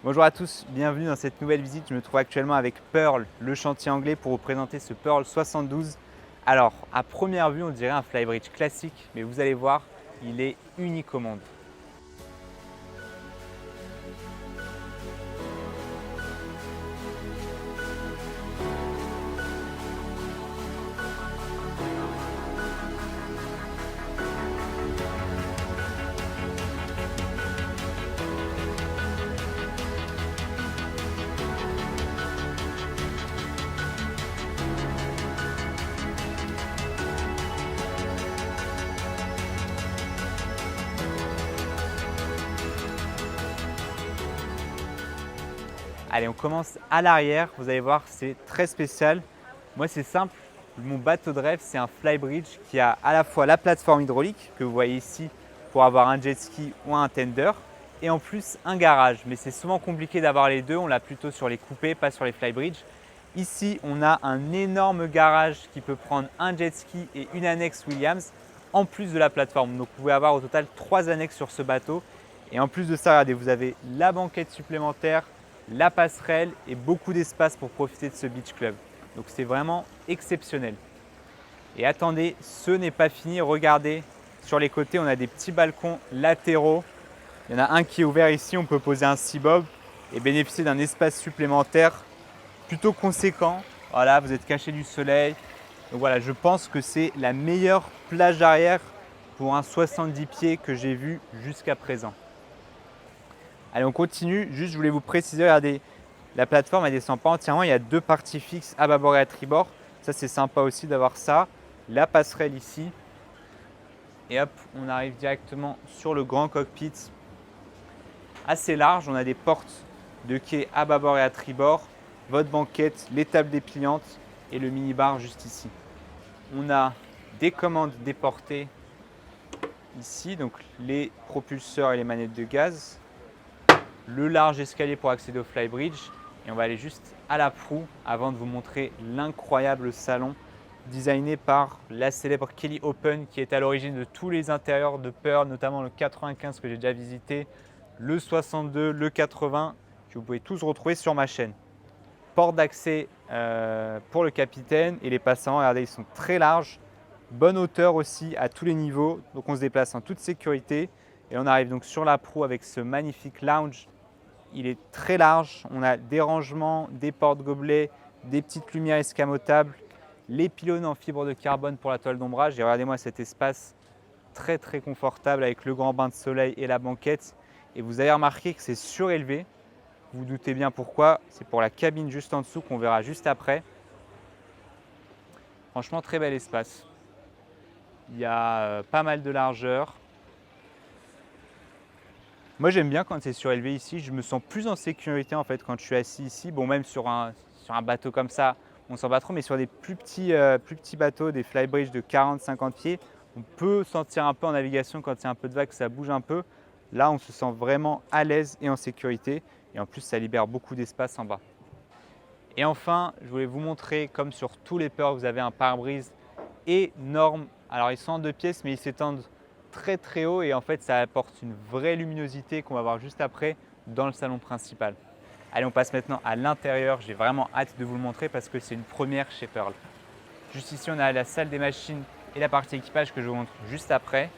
Bonjour à tous, bienvenue dans cette nouvelle visite. Je me trouve actuellement avec Pearl, le chantier anglais, pour vous présenter ce Pearl 72. Alors, à première vue, on dirait un flybridge classique, mais vous allez voir, il est unique au monde. Allez, on commence à l'arrière. Vous allez voir, c'est très spécial. Moi, c'est simple. Mon bateau de rêve, c'est un flybridge qui a à la fois la plateforme hydraulique que vous voyez ici pour avoir un jet ski ou un tender et en plus un garage. Mais c'est souvent compliqué d'avoir les deux. On l'a plutôt sur les coupés, pas sur les flybridge. Ici, on a un énorme garage qui peut prendre un jet ski et une annexe Williams en plus de la plateforme. Donc, vous pouvez avoir au total 3 annexes sur ce bateau. Et en plus de ça, regardez, vous avez la banquette supplémentaire, la passerelle et beaucoup d'espace pour profiter de ce beach club. Donc c'est vraiment exceptionnel. Et attendez, ce n'est pas fini. Regardez, sur les côtés, on a des petits balcons latéraux. Il y en a un qui est ouvert ici, on peut poser un sea-bob et bénéficier d'un espace supplémentaire plutôt conséquent. Voilà, vous êtes caché du soleil. Donc voilà, je pense que c'est la meilleure plage arrière pour un 70 pieds que j'ai vu jusqu'à présent. Allez, on continue. Juste, je voulais vous préciser, regardez, la plateforme, elle ne descend pas entièrement. Il y a 2 parties fixes à bâbord et à tribord. Ça, c'est sympa aussi d'avoir ça. La passerelle ici. Et hop, on arrive directement sur le grand cockpit. Assez large. On a des portes de quai à bâbord et à tribord. Votre banquette, les tables dépliantes et le mini-bar juste ici. On a des commandes déportées ici. Donc, les propulseurs et les manettes de gaz. Le large escalier pour accéder au flybridge et on va aller juste à la proue avant de vous montrer l'incroyable salon designé par la célèbre Kelly Open qui est à l'origine de tous les intérieurs de Pearl, notamment le 95 que j'ai déjà visité, le 62, le 80 que vous pouvez tous retrouver sur ma chaîne. Porte d'accès pour le capitaine et les passants, regardez, ils sont très larges, bonne hauteur aussi à tous les niveaux, donc on se déplace en toute sécurité et on arrive donc sur la proue avec ce magnifique lounge. Il est très large, on a des rangements, des porte-gobelets, des petites lumières escamotables, les pylônes en fibre de carbone pour la toile d'ombrage. Et regardez-moi cet espace très très confortable avec le grand bain de soleil et la banquette. Et vous avez remarqué que c'est surélevé. Vous vous doutez bien pourquoi, c'est pour la cabine juste en dessous qu'on verra juste après. Franchement, très bel espace. Il y a pas mal de largeur. Moi, j'aime bien quand c'est surélevé ici. Je me sens plus en sécurité en fait quand je suis assis ici. Bon, même sur un bateau comme ça, on ne sent pas trop, mais sur des plus petits bateaux, des flybridge de 40-50 pieds, on peut sentir un peu en navigation quand il y a un peu de vague, ça bouge un peu. Là, on se sent vraiment à l'aise et en sécurité. Et en plus, ça libère beaucoup d'espace en bas. Et enfin, je voulais vous montrer, comme sur tous les Pearl, vous avez un pare-brise énorme. Alors, ils sont en 2 pièces, mais ils s'étendent très très haut et en fait ça apporte une vraie luminosité qu'on va voir juste après dans le salon principal. Allez, on passe maintenant à l'intérieur. J'ai vraiment hâte de vous le montrer parce que c'est une première chez Pearl. Juste ici, on a la salle des machines et la partie équipage que je vous montre juste après.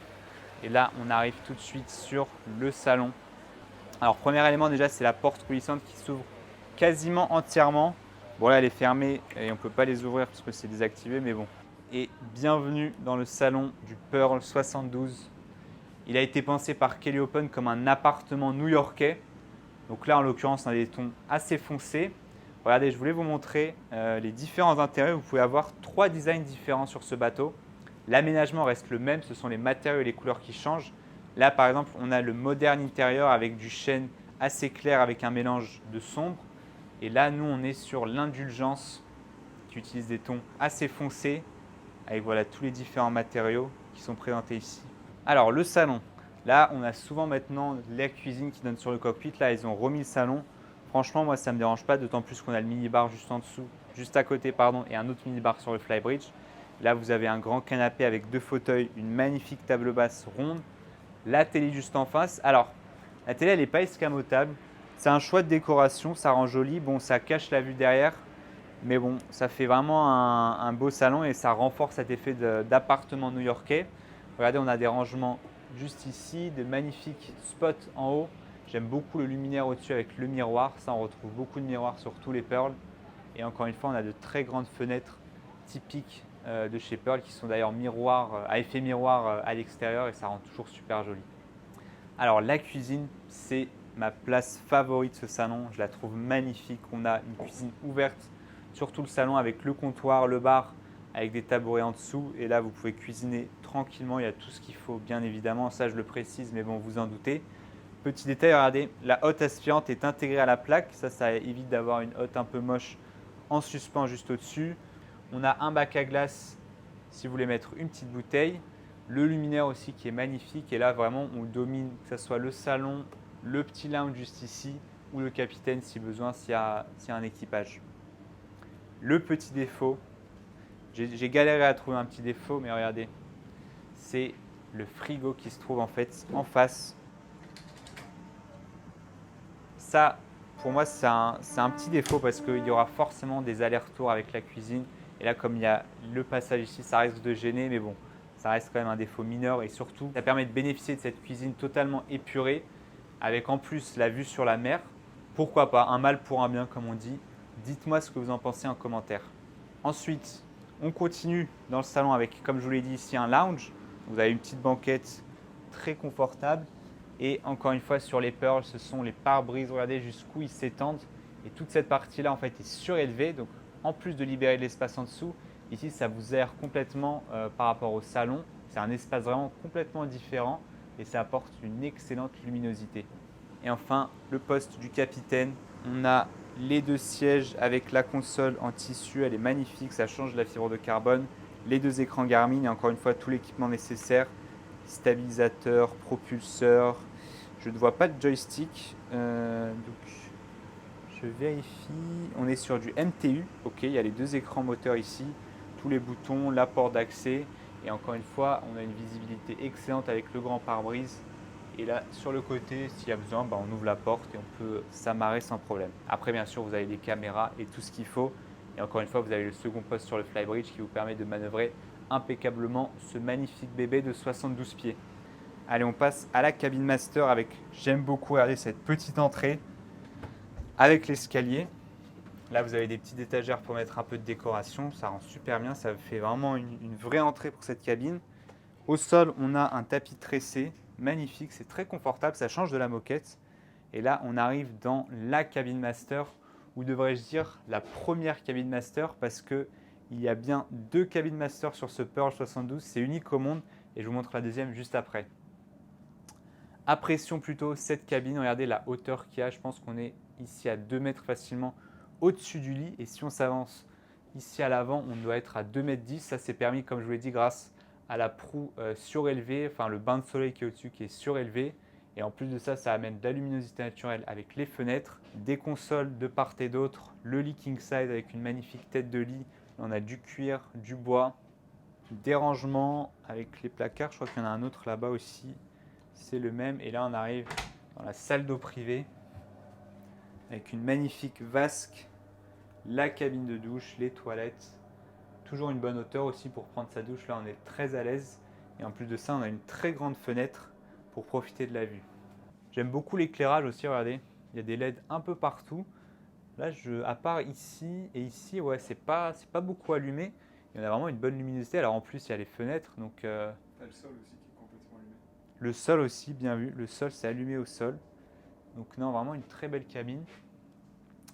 Et là, on arrive tout de suite sur le salon. Alors, premier élément déjà, c'est la porte coulissante qui s'ouvre quasiment entièrement. Bon, là, elle est fermée et on ne peut pas les ouvrir parce que c'est désactivé, mais bon. Et bienvenue dans le salon du Pearl 72. Il a été pensé par Kelly Open comme un appartement new-yorkais. Donc là, en l'occurrence, on a des tons assez foncés. Regardez, je voulais vous montrer les différents intérieurs. Vous pouvez avoir 3 designs différents sur ce bateau. L'aménagement reste le même, ce sont les matériaux et les couleurs qui changent. Là, par exemple, on a le moderne intérieur avec du chêne assez clair avec un mélange de sombre. Et là, nous, on est sur l'indulgence qui utilise des tons assez foncés avec voilà, tous les différents matériaux qui sont présentés ici. Alors, le salon. Là, on a souvent maintenant la cuisine qui donne sur le cockpit. Là, ils ont remis le salon. Franchement, moi, ça ne me dérange pas, d'autant plus qu'on a le mini-bar juste en dessous, juste à côté, pardon, et un autre mini-bar sur le flybridge. Là, vous avez un grand canapé avec 2 fauteuils, une magnifique table basse ronde, la télé juste en face. Alors, la télé, elle n'est pas escamotable. C'est un choix de décoration, ça rend joli. Bon, ça cache la vue derrière, mais bon, ça fait vraiment un beau salon et ça renforce cet effet d'appartement new-yorkais. Regardez, on a des rangements juste ici, de magnifiques spots en haut. J'aime beaucoup le luminaire au-dessus avec le miroir. Ça, on retrouve beaucoup de miroirs sur tous les Pearl. Et encore une fois, on a de très grandes fenêtres typiques de chez Pearl qui sont d'ailleurs à effet miroir à l'extérieur et ça rend toujours super joli. Alors la cuisine, c'est ma place favorite de ce salon. Je la trouve magnifique. On a une cuisine ouverte sur tout le salon avec le comptoir, le bar, avec des tabourets en dessous. Et là, vous pouvez cuisiner tranquillement. Il y a tout ce qu'il faut, bien évidemment. Ça, je le précise, mais bon, vous en doutez. Petit détail, regardez, la hotte aspirante est intégrée à la plaque. Ça évite d'avoir une hotte un peu moche en suspens juste au-dessus. On a un bac à glace si vous voulez mettre une petite bouteille. Le luminaire aussi qui est magnifique. Et là, vraiment, on domine, que ce soit le salon, le petit lounge juste ici ou le capitaine si besoin, s'il y a un équipage. Le petit défaut, j'ai galéré à trouver un petit défaut, mais regardez, c'est le frigo qui se trouve en fait en face. Ça, pour moi, c'est un petit défaut parce qu'il y aura forcément des allers-retours avec la cuisine. Et là, comme il y a le passage ici, ça risque de gêner, mais bon, ça reste quand même un défaut mineur. Et surtout, ça permet de bénéficier de cette cuisine totalement épurée, avec en plus la vue sur la mer. Pourquoi pas, un mal pour un bien, comme on dit. Dites-moi ce que vous en pensez en commentaire. Ensuite, on continue dans le salon avec, comme je vous l'ai dit ici, un lounge. Vous avez une petite banquette très confortable. Et encore une fois, sur les Pearl, ce sont les pare-brises. Regardez jusqu'où ils s'étendent. Et toute cette partie-là, en fait, est surélevée. Donc, en plus de libérer de l'espace en dessous, ici, ça vous aère complètement par rapport au salon. C'est un espace vraiment complètement différent et ça apporte une excellente luminosité. Et enfin, le poste du capitaine. On a les deux sièges avec la console en tissu. Elle est magnifique, ça change la fibre de carbone. Les deux écrans Garmin et encore une fois, tout l'équipement nécessaire. Stabilisateur, propulseur. Je ne vois pas de joystick. Donc, je vérifie. On est sur du MTU. Ok, il y a les deux écrans moteurs ici. Tous les boutons, la porte d'accès. Et encore une fois, on a une visibilité excellente avec le grand pare-brise. Et là, sur le côté, s'il y a besoin, on ouvre la porte et on peut s'amarrer sans problème. Après, bien sûr, vous avez des caméras et tout ce qu'il faut. Et encore une fois, vous avez le second poste sur le flybridge qui vous permet de manœuvrer impeccablement ce magnifique bébé de 72 pieds. Allez, on passe à la cabine master avec, j'aime beaucoup regarder cette petite entrée avec l'escalier. Là, vous avez des petites étagères pour mettre un peu de décoration. Ça rend super bien. Ça fait vraiment une vraie entrée pour cette cabine. Au sol, on a un tapis tressé magnifique. C'est très confortable. Ça change de la moquette. Et là, on arrive dans la cabine master, ou devrais-je dire la première cabine master, parce qu'il y a bien deux cabines master sur ce Pearl 72. C'est unique au monde. Et je vous montre la deuxième juste après. Apprécions plutôt cette cabine. Regardez la hauteur qu'il y a. Je pense qu'on est ici à 2 mètres facilement au-dessus du lit. Et si on s'avance ici à l'avant, on doit être à 2 mètres 10. Ça, c'est permis, comme je vous l'ai dit, grâce à la proue surélevée, enfin le bain de soleil qui est au-dessus qui est surélevé. Et en plus de ça, ça amène de la luminosité naturelle avec les fenêtres, des consoles de part et d'autre, le lit king size avec une magnifique tête de lit. On a du cuir, du bois, des rangements avec les placards. Je crois qu'il y en a un autre là-bas aussi. C'est le même. Et là, on arrive dans la salle d'eau privée avec une magnifique vasque, la cabine de douche, les toilettes. Toujours une bonne hauteur aussi pour prendre sa douche. Là, on est très à l'aise. Et en plus de ça, on a une très grande fenêtre pour profiter de la vue. J'aime beaucoup l'éclairage aussi. Regardez, il y a des LED un peu partout. Là, à part ici et ici, ouais, c'est pas beaucoup allumé. Il y en a vraiment une bonne luminosité. Alors en plus, il y a les fenêtres. Donc, T'as le sol aussi qui est complètement allumé. le sol aussi, bien vu. Le sol, c'est allumé au sol. Donc non, vraiment une très belle cabine.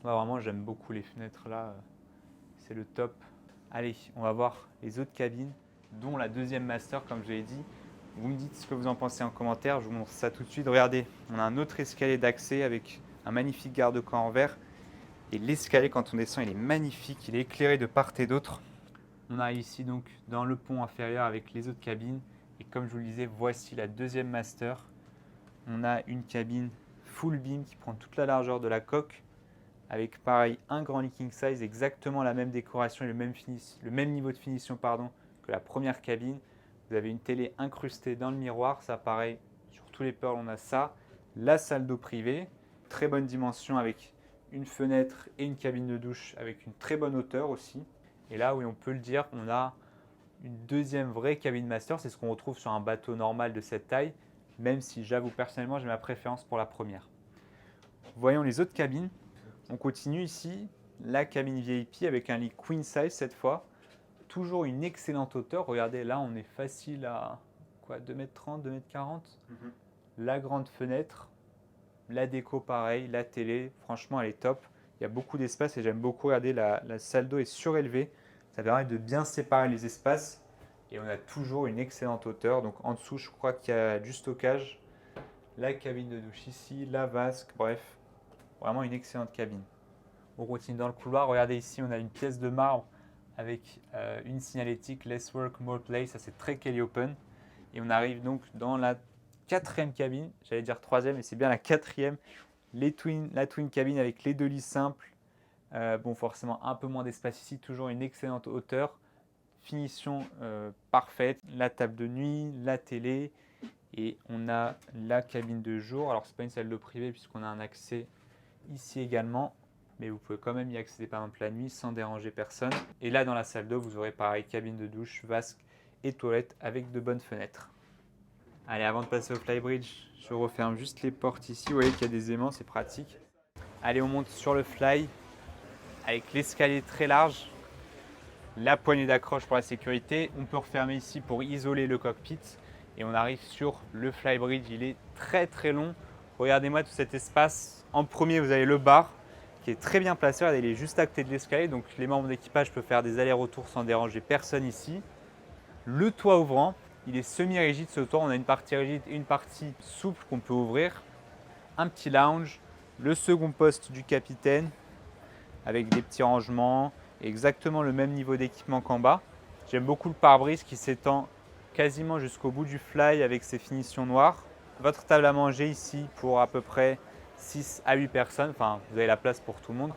Moi, vraiment, j'aime beaucoup les fenêtres là. C'est le top. Allez, on va voir les autres cabines, dont la deuxième master, comme je l'ai dit. Vous me dites ce que vous en pensez en commentaire. Je vous montre ça tout de suite. Regardez, on a un autre escalier d'accès avec un magnifique garde-corps en verre. Et l'escalier, quand on descend, il est magnifique. Il est éclairé de part et d'autre. On arrive ici donc dans le pont inférieur avec les autres cabines. Et comme je vous le disais, voici la deuxième master. On a une cabine full beam qui prend toute la largeur de la coque avec pareil un grand lit king size, exactement la même décoration et le même niveau de finition que la première cabine. Vous avez une télé incrustée dans le miroir, ça pareil sur tous les Pearl on a ça. La salle d'eau privée, très bonne dimension avec une fenêtre et une cabine de douche avec une très bonne hauteur aussi. Et là, oui, on peut le dire, on a une deuxième vraie cabine master. C'est ce qu'on retrouve sur un bateau normal de cette taille, même si j'avoue personnellement, j'ai ma préférence pour la première. Voyons les autres cabines. On continue ici, la cabine VIP avec un lit queen size cette fois. Toujours une excellente hauteur. Regardez, là, on est facile à quoi, 2,30 m, 2,40 m. La grande fenêtre, la déco pareil, la télé, franchement, elle est top. Il y a beaucoup d'espace et j'aime beaucoup. Regardez, la salle d'eau est surélevée. Ça permet de bien séparer les espaces et on a toujours une excellente hauteur. Donc en dessous, je crois qu'il y a du stockage. La cabine de douche ici, la vasque, bref, vraiment une excellente cabine. On continue dans le couloir. Regardez ici, on a une pièce de marbre avec une signalétique Less Work, More Play. Ça, c'est très Kelly Open. Et on arrive donc dans la quatrième cabine. J'allais dire troisième, mais c'est bien la quatrième. La twin cabine avec les deux lits simples. Bon, forcément, un peu moins d'espace ici. Toujours une excellente hauteur. Finition parfaite. La table de nuit, la télé. Et on a la cabine de jour. Alors, ce n'est pas une salle d'eau privée puisqu'on a un accès ici également. Mais vous pouvez quand même y accéder par exemple la nuit sans déranger personne. Et là, dans la salle d'eau, vous aurez pareil, cabine de douche, vasque et toilette avec de bonnes fenêtres. Allez, avant de passer au flybridge, je referme juste les portes ici. Vous voyez qu'il y a des aimants, c'est pratique. Allez, on monte sur le fly avec l'escalier très large. La poignée d'accroche pour la sécurité. On peut refermer ici pour isoler le cockpit. Et on arrive sur le flybridge. Il est très très long. Regardez-moi tout cet espace. En premier, vous avez le bar qui est très bien placé. Regardez, il est juste à côté de l'escalier. Donc les membres d'équipage peuvent faire des allers-retours sans déranger personne ici. Le toit ouvrant, il est semi-rigide ce toit. On a une partie rigide et une partie souple qu'on peut ouvrir. Un petit lounge. Le second poste du capitaine avec des petits rangements. Exactement le même niveau d'équipement qu'en bas. J'aime beaucoup le pare-brise qui s'étend quasiment jusqu'au bout du fly avec ses finitions noires. Votre table à manger ici pour à peu près 6 à 8 personnes. Enfin, vous avez la place pour tout le monde.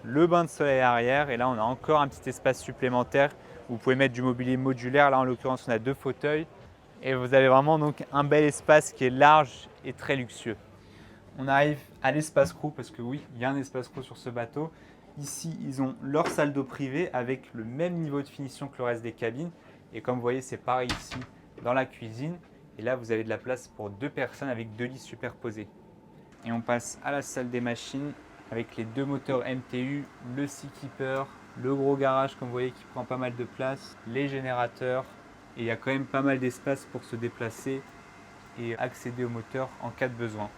Le bain de soleil arrière. Et là, on a encore un petit espace supplémentaire. Vous pouvez mettre du mobilier modulaire. Là, en l'occurrence, on a 2 fauteuils. Et vous avez vraiment donc un bel espace qui est large et très luxueux. On arrive à l'espace crew parce que oui, il y a un espace crew sur ce bateau. Ici, ils ont leur salle d'eau privée avec le même niveau de finition que le reste des cabines. Et comme vous voyez, c'est pareil ici dans la cuisine. Et là, vous avez de la place pour 2 personnes avec 2 lits superposés. Et on passe à la salle des machines avec les 2 moteurs MTU, le Seakeeper, le gros garage comme vous voyez qui prend pas mal de place, les générateurs. Et il y a quand même pas mal d'espace pour se déplacer et accéder au moteur en cas de besoin.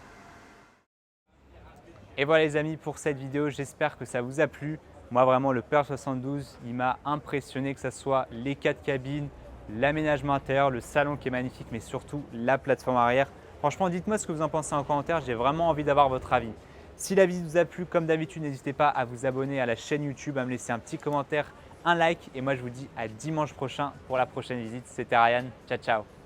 Et voilà les amis pour cette vidéo, j'espère que ça vous a plu. Moi vraiment le Pearl 72, il m'a impressionné, que ce soit les 4 cabines, l'aménagement intérieur, le salon qui est magnifique, mais surtout la plateforme arrière. Franchement, dites-moi ce que vous en pensez en commentaire, j'ai vraiment envie d'avoir votre avis. Si la vidéo vous a plu, comme d'habitude, n'hésitez pas à vous abonner à la chaîne YouTube, à me laisser un petit commentaire, un like. Et moi je vous dis à dimanche prochain pour la prochaine visite. C'était Ryan, ciao ciao.